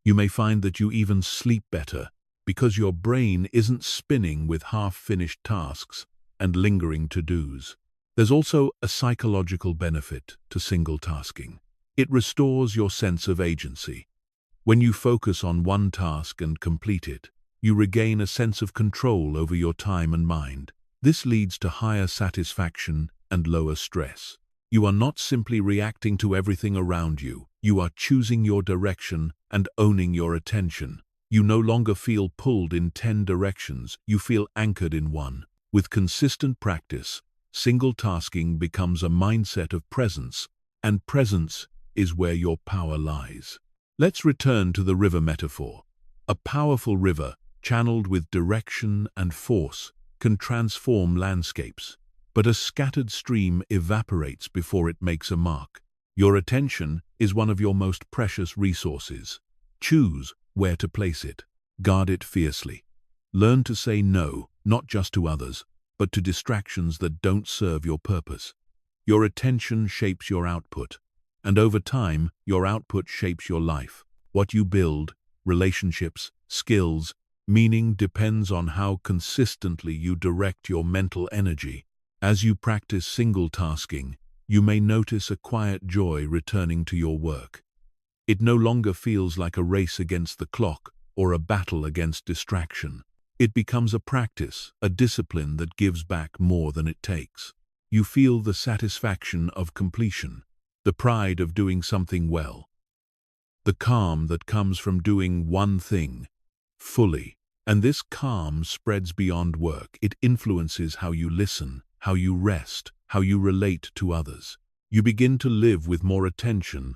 You may find that you even sleep better because your brain isn't spinning with half-finished tasks and lingering to-dos. There's also a psychological benefit to single-tasking. It restores your sense of agency. When you focus on one task and complete it, you regain a sense of control over your time and mind. This leads to higher satisfaction and lower stress. You are not simply reacting to everything around you. You are choosing your direction and owning your attention. You no longer feel pulled in 10 directions. You feel anchored in one. With consistent practice, single-tasking becomes a mindset of presence, and presence is where your power lies. Let's return to the river metaphor. A powerful river, channeled with direction and force, can transform landscapes. But a scattered stream evaporates before it makes a mark. Your attention is one of your most precious resources. Choose where to place it. Guard it fiercely. Learn to say no, not just to others, but to distractions that don't serve your purpose. Your attention shapes your output, and over time, your output shapes your life. What you build, relationships, skills, meaning depends on how consistently you direct your mental energy. As you practice single-tasking, you may notice a quiet joy returning to your work. It no longer feels like a race against the clock or a battle against distraction. It becomes a practice, a discipline that gives back more than it takes. You feel the satisfaction of completion, the pride of doing something well, the calm that comes from doing one thing fully. And this calm spreads beyond work. It influences how you listen, how you rest, how you relate to others. You begin to live with more attention,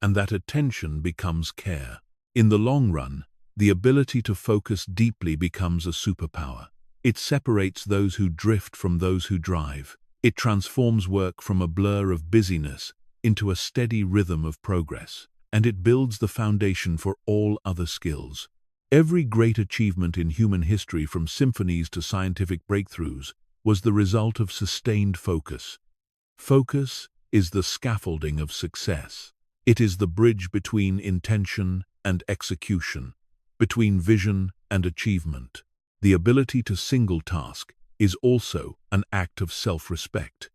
and that attention becomes care. In the long run, the ability to focus deeply becomes a superpower. It separates those who drift from those who drive. It transforms work from a blur of busyness into a steady rhythm of progress, and it builds the foundation for all other skills. Every great achievement in human history, from symphonies to scientific breakthroughs, was the result of sustained focus. Focus is the scaffolding of success. It is the bridge between intention and execution, between vision and achievement. The ability to single-task is also an act of self-respect.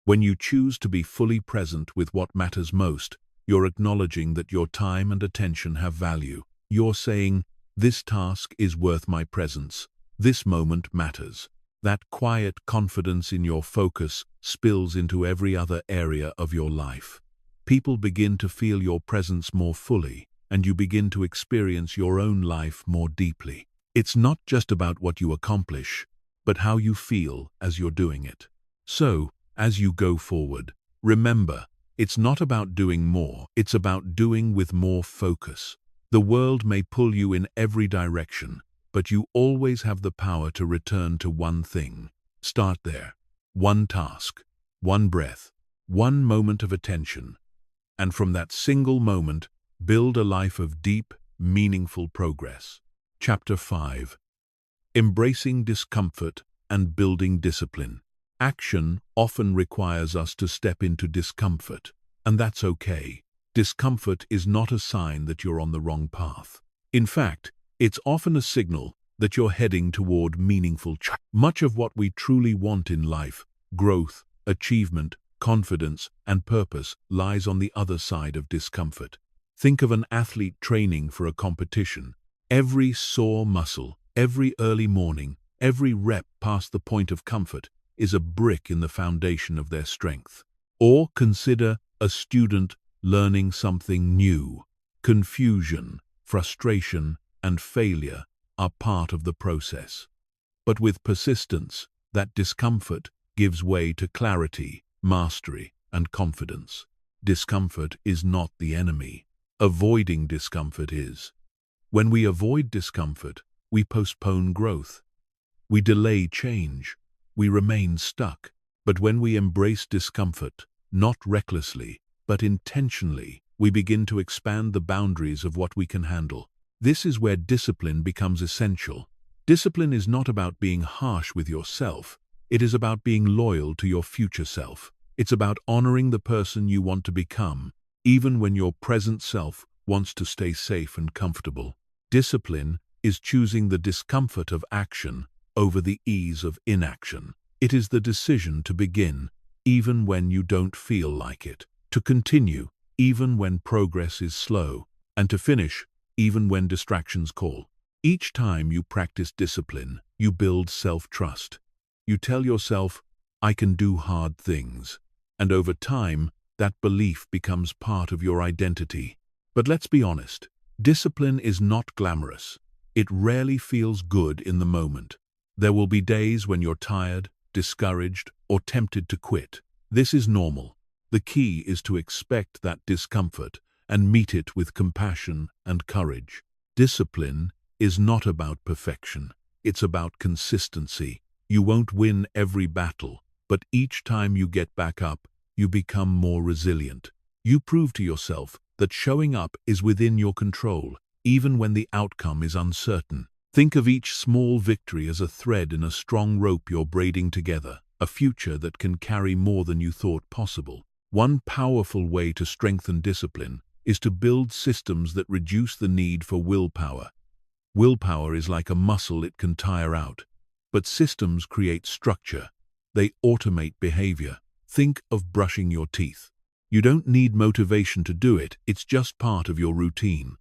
When you choose to be fully present with what matters most, you're acknowledging that your time and attention have value. You're saying, "This task is worth my presence. This moment matters." That quiet confidence in your focus spills into every other area of your life. People begin to feel your presence more fully, and you begin to experience your own life more deeply. It's not just about what you accomplish, but how you feel as you're doing it. So, as you go forward, remember, it's not about doing more, it's about doing with more focus. The world may pull you in every direction, but you always have the power to return to one thing. Start there. One task, one breath, one moment of attention. And from that single moment, Build a life of deep, meaningful progress. Chapter 5. Embracing discomfort and building discipline. Action often requires us to step into discomfort, and that's okay. Discomfort is not a sign that you're on the wrong path. In fact, it's often a signal that you're heading toward meaningful change. Much of what we truly want in life, growth, achievement, confidence, and purpose, lies on the other side of discomfort. Think of an athlete training for a competition. Every sore muscle, every early morning, every rep past the point of comfort is a brick in the foundation of their strength. Or consider a student learning something new. Confusion, frustration, and failure are part of the process. But with persistence, that discomfort gives way to clarity, mastery, and confidence. Discomfort is not the enemy. Avoiding discomfort is. When we avoid discomfort, we postpone growth. We delay change. We remain stuck. But when we embrace discomfort, not recklessly, but intentionally, we begin to expand the boundaries of what we can handle. This is where discipline becomes essential. Discipline is not about being harsh with yourself. It is about being loyal to your future self. It's about honoring the person you want to become, even when your present self wants to stay safe and comfortable. Discipline is choosing the discomfort of action over the ease of inaction. It is the decision to begin, even when you don't feel like it, to continue, even when progress is slow, and to finish, even when distractions call. Each time you practice discipline, you build self-trust. You tell yourself, I can do hard things. And over time, that belief becomes part of your identity. But let's be honest, discipline is not glamorous. It rarely feels good in the moment. There will be days when you're tired, discouraged, or tempted to quit. This is normal. The key is to expect that discomfort and meet it with compassion and courage. Discipline is not about perfection. It's about consistency. You won't win every battle, but each time you get back up, you become more resilient. You prove to yourself that showing up is within your control, even when the outcome is uncertain. Think of each small victory as a thread in a strong rope you're braiding together, a future that can carry more than you thought possible. One powerful way to strengthen discipline is to build systems that reduce the need for willpower. Willpower is like a muscle, it can tire out. But systems create structure. They automate behavior. Think of brushing your teeth. You don't need motivation to do it, it's just part of your routine.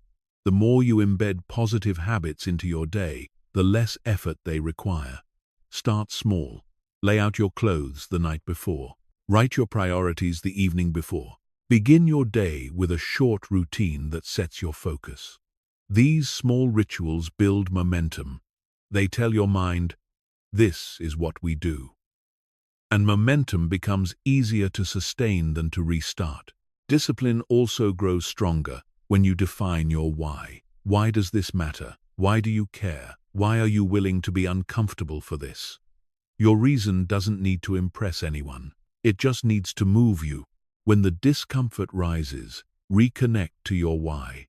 The more you embed positive habits into your day, the less effort they require. Start small. Lay out your clothes the night before. Write your priorities the evening before. Begin your day with a short routine that sets your focus. These small rituals build momentum. They tell your mind, this is what we do. And momentum becomes easier to sustain than to restart. Discipline also grows stronger when you define your why. Why does this matter? Why do you care? Why are you willing to be uncomfortable for this? Your reason doesn't need to impress anyone. It just needs to move you. When the discomfort rises, reconnect to your why.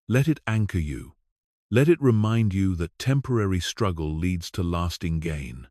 Let it anchor you. Let it remind you that temporary struggle leads to lasting gain.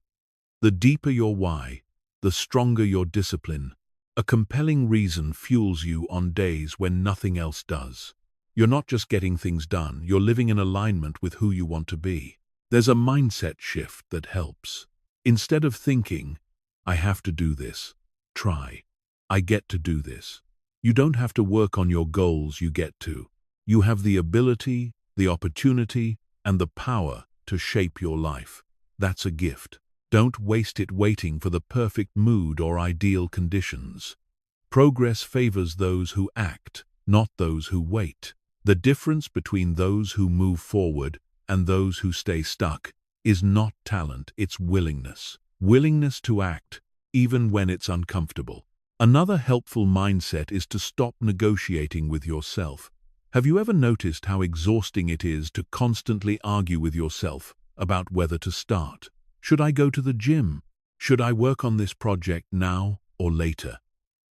The deeper your why, the stronger your discipline. A compelling reason fuels you on days when nothing else does. You're not just getting things done, you're living in alignment with who you want to be. There's a mindset shift that helps. Instead of thinking, I have to do this, try, I get to do this. You don't have to work on your goals, you get to. You have the ability, the opportunity, and the power to shape your life. That's a gift. Don't waste it waiting for the perfect mood or ideal conditions. Progress favors those who act, not those who wait. The difference between those who move forward and those who stay stuck is not talent, it's willingness. Willingness to act, even when it's uncomfortable. Another helpful mindset is to stop negotiating with yourself. Have you ever noticed how exhausting it is to constantly argue with yourself about whether to start? Should I go to the gym? Should I work on this project now or later?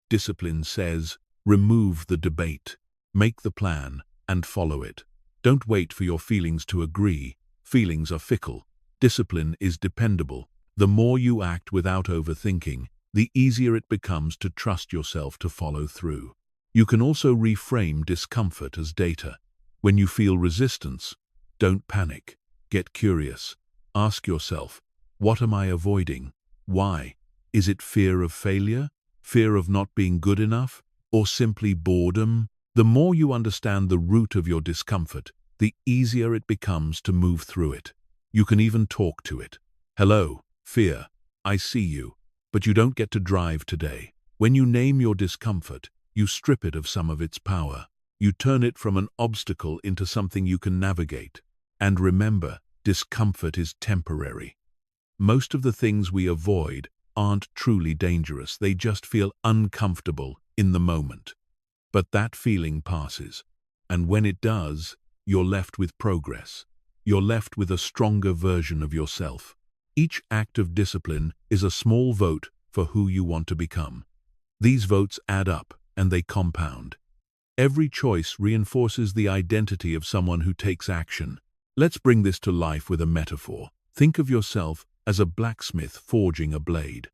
Discipline says, remove the debate, make the plan, and follow it. Don't wait for your feelings to agree. Feelings are fickle. Discipline is dependable. The more you act without overthinking, the easier it becomes to trust yourself to follow through. You can also reframe discomfort as data. When you feel resistance, don't panic. Get curious. Ask yourself, what am I avoiding? Why? Is it fear of failure? Fear of not being good enough? Or simply boredom? The more you understand the root of your discomfort, the easier it becomes to move through it. You can even talk to it. Hello, fear. I see you. But you don't get to drive today. When you name your discomfort, you strip it of some of its power. You turn it from an obstacle into something you can navigate. And remember, discomfort is temporary. Most of the things we avoid aren't truly dangerous. They just feel uncomfortable in the moment. But that feeling passes. And when it does, you're left with progress. You're left with a stronger version of yourself. Each act of discipline is a small vote for who you want to become. These votes add up and they compound. Every choice reinforces the identity of someone who takes action. Let's bring this to life with a metaphor. Think of yourself as a blacksmith forging a blade.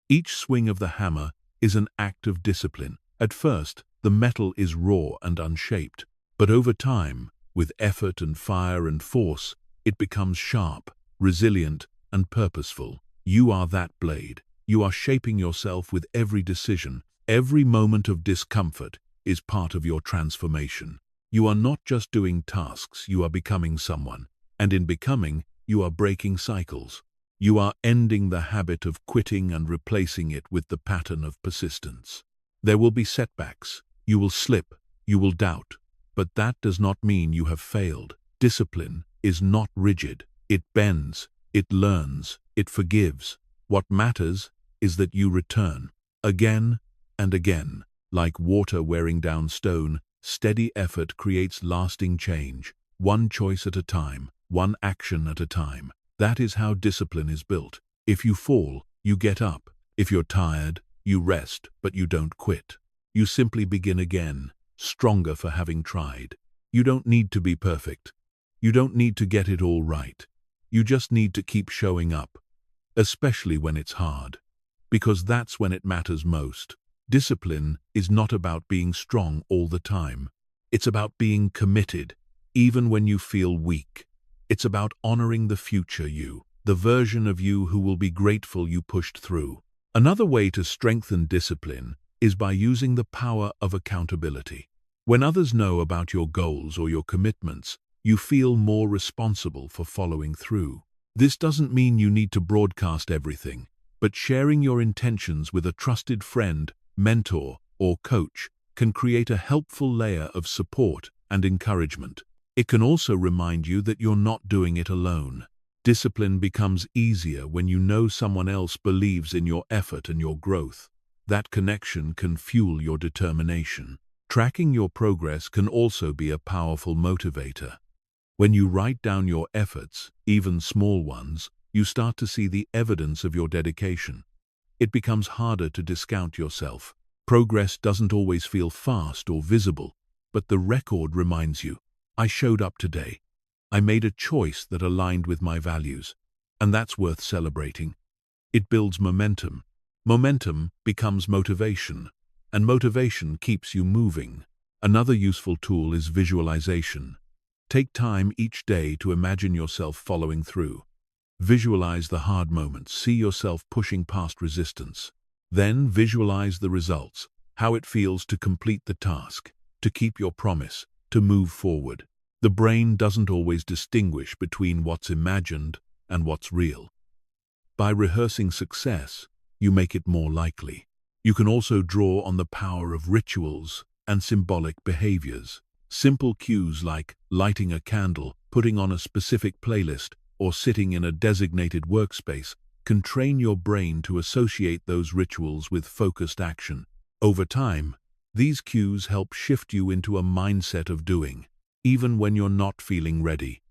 Each swing of the hammer is an act of discipline. At first, the metal is raw and unshaped, but over time, with effort and fire and force, it becomes sharp, resilient, and purposeful. You are that blade. You are shaping yourself with every decision. Every moment of discomfort is part of your transformation. You are not just doing tasks, you are becoming someone. And in becoming, you are breaking cycles. You are ending the habit of quitting and replacing it with the pattern of persistence. There will be setbacks. You will slip. You will doubt. But that does not mean you have failed. Discipline is not rigid. It bends. It learns. It forgives. What matters is that you return. Again and again. Like water wearing down stone, steady effort creates lasting change. One choice at a time. One action at a time. That is how discipline is built. If you fall, you get up. If you're tired, you rest, but you don't quit. You simply begin again, stronger for having tried. You don't need to be perfect. You don't need to get it all right. You just need to keep showing up, especially when it's hard, because that's when it matters most. Discipline is not about being strong all the time. It's about being committed, even when you feel weak. It's about honoring the future you, the version of you who will be grateful you pushed through. Another way to strengthen discipline is by using the power of accountability. When others know about your goals or your commitments, you feel more responsible for following through. This doesn't mean you need to broadcast everything, but sharing your intentions with a trusted friend, mentor, or coach can create a helpful layer of support and encouragement. It can also remind you that you're not doing it alone. Discipline becomes easier when you know someone else believes in your effort and your growth. That connection can fuel your determination. Tracking your progress can also be a powerful motivator. When you write down your efforts, even small ones, you start to see the evidence of your dedication. It becomes harder to discount yourself. Progress doesn't always feel fast or visible, but the record reminds you, I showed up today. I made a choice that aligned with my values, and that's worth celebrating. It builds momentum. Momentum becomes motivation, and motivation keeps you moving. Another useful tool is visualization. Take time each day to imagine yourself following through. Visualize the hard moments, see yourself pushing past resistance. Then visualize the results, how it feels to complete the task, to keep your promise, to move forward. The brain doesn't always distinguish between what's imagined and what's real. By rehearsing success, you make it more likely. You can also draw on the power of rituals and symbolic behaviors. Simple cues like lighting a candle, putting on a specific playlist, or sitting in a designated workspace can train your brain to associate those rituals with focused action. Over time, these cues help shift you into a mindset of doing, even when you're not feeling ready.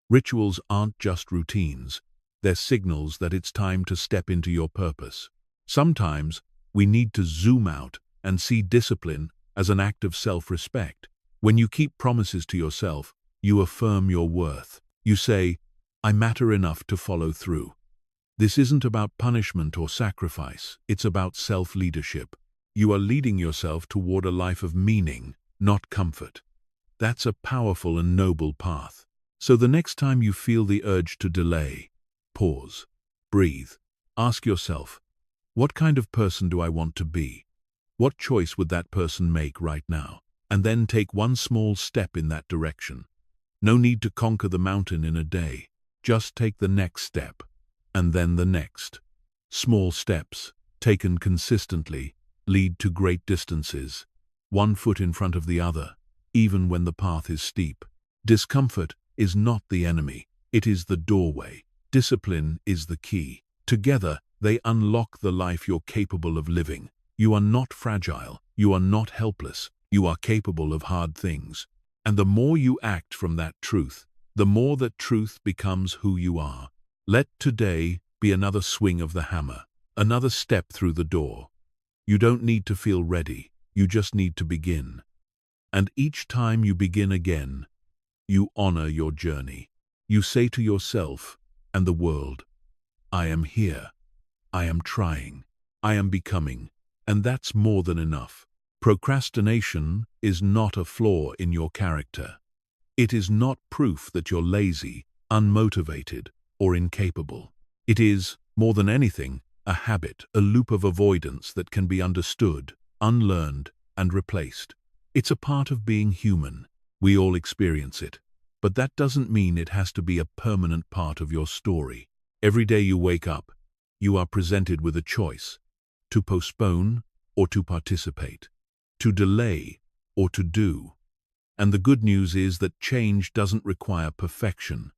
Rituals aren't just routines. They're signals that it's time to step into your purpose. Sometimes, we need to zoom out and see discipline as an act of self-respect. When you keep promises to yourself, you affirm your worth. You say, I matter enough to follow through. This isn't about punishment or sacrifice. It's about self-leadership. You are leading yourself toward a life of meaning, not comfort. That's a powerful and noble path. So the next time you feel the urge to delay, pause, breathe, ask yourself, what kind of person do I want to be? What choice would that person make right now? And then take one small step in that direction. No need to conquer the mountain in a day. Just take the next step, and then the next. Small steps, taken consistently, lead to great distances, one foot in front of the other, even when the path is steep. Discomfort is not the enemy, it is the doorway. Discipline is the key. Together, they unlock the life you're capable of living. You are not fragile, you are not helpless, you are capable of hard things. And the more you act from that truth, the more that truth becomes who you are. Let today be another swing of the hammer, another step through the door. You don't need to feel ready, you just need to begin. And each time you begin again, you honor your journey. You say to yourself and the world, I am here, I am trying, I am becoming, and that's more than enough. Procrastination is not a flaw in your character. It is not proof that you're lazy, unmotivated, or incapable. It is, more than anything, a habit, a loop of avoidance that can be understood, unlearned, and replaced. It's a part of being human. We all experience it. But that doesn't mean it has to be a permanent part of your story. Every day you wake up, you are presented with a choice: to postpone or to participate, to delay or to do. And the good news is that change doesn't require perfection.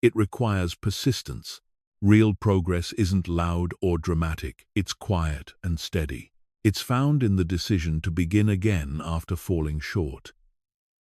It requires persistence. Real progress isn't loud or dramatic. It's quiet and steady. It's found in the decision to begin again after falling short.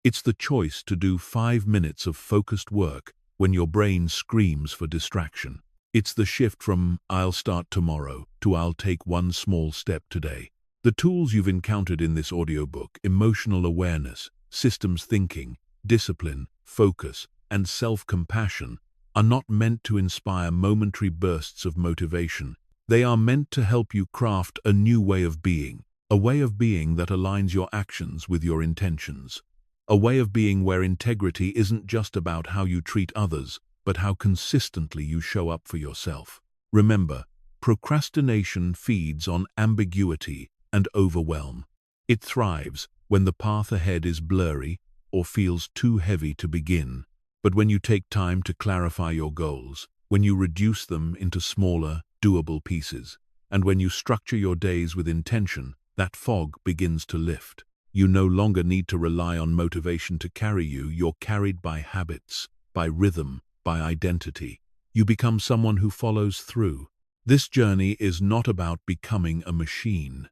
It's the choice to do 5 minutes of focused work when your brain screams for distraction. It's the shift from I'll start tomorrow to I'll take one small step today. The tools you've encountered in this audiobook, emotional awareness, systems thinking, discipline, focus, and self-compassion, are not meant to inspire momentary bursts of motivation. They are meant to help you craft a new way of being, a way of being that aligns your actions with your intentions, a way of being where integrity isn't just about how you treat others, but how consistently you show up for yourself. Remember, procrastination feeds on ambiguity and overwhelm. It thrives when the path ahead is blurry or feels too heavy to begin. But when you take time to clarify your goals, when you reduce them into smaller, doable pieces, and when you structure your days with intention, that fog begins to lift. You no longer need to rely on motivation to carry you. You're carried by habits, by rhythm, by identity. You become someone who follows through. This journey is not about becoming a machine.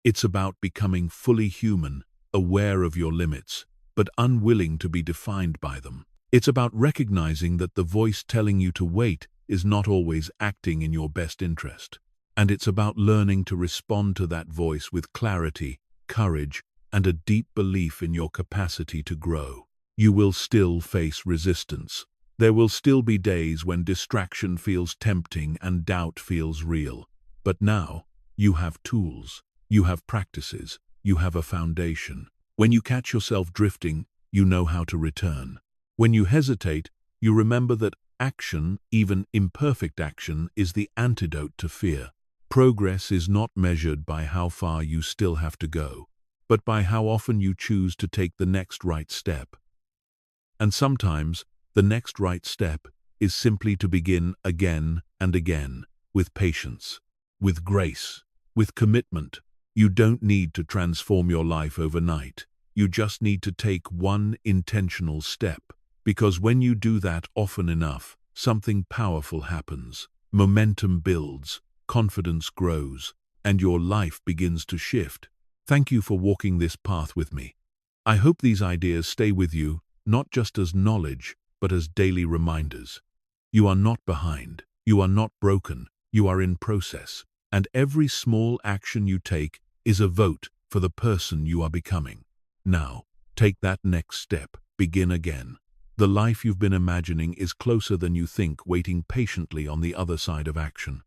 It's about becoming fully human, aware of your limits, but unwilling to be defined by them. It's about recognizing that the voice telling you to wait is not always acting in your best interest. And it's about learning to respond to that voice with clarity, courage, and a deep belief in your capacity to grow. You will still face resistance. There will still be days when distraction feels tempting and doubt feels real. But now, you have tools, you have practices, you have a foundation. When you catch yourself drifting, you know how to return. When you hesitate, you remember that action, even imperfect action, is the antidote to fear. Progress is not measured by how far you still have to go, but by how often you choose to take the next right step. And sometimes, the next right step is simply to begin again and again, with patience, with grace, with commitment. You don't need to transform your life overnight. You just need to take one intentional step. Because when you do that often enough, something powerful happens. Momentum builds, confidence grows, and your life begins to shift. Thank you for walking this path with me. I hope these ideas stay with you, not just as knowledge, but as daily reminders. You are not behind. You are not broken. You are in process. And every small action you take is a vote for the person you are becoming. Now, Take that next step. Begin again. The life you've been imagining is closer than you think, waiting patiently on the other side of action.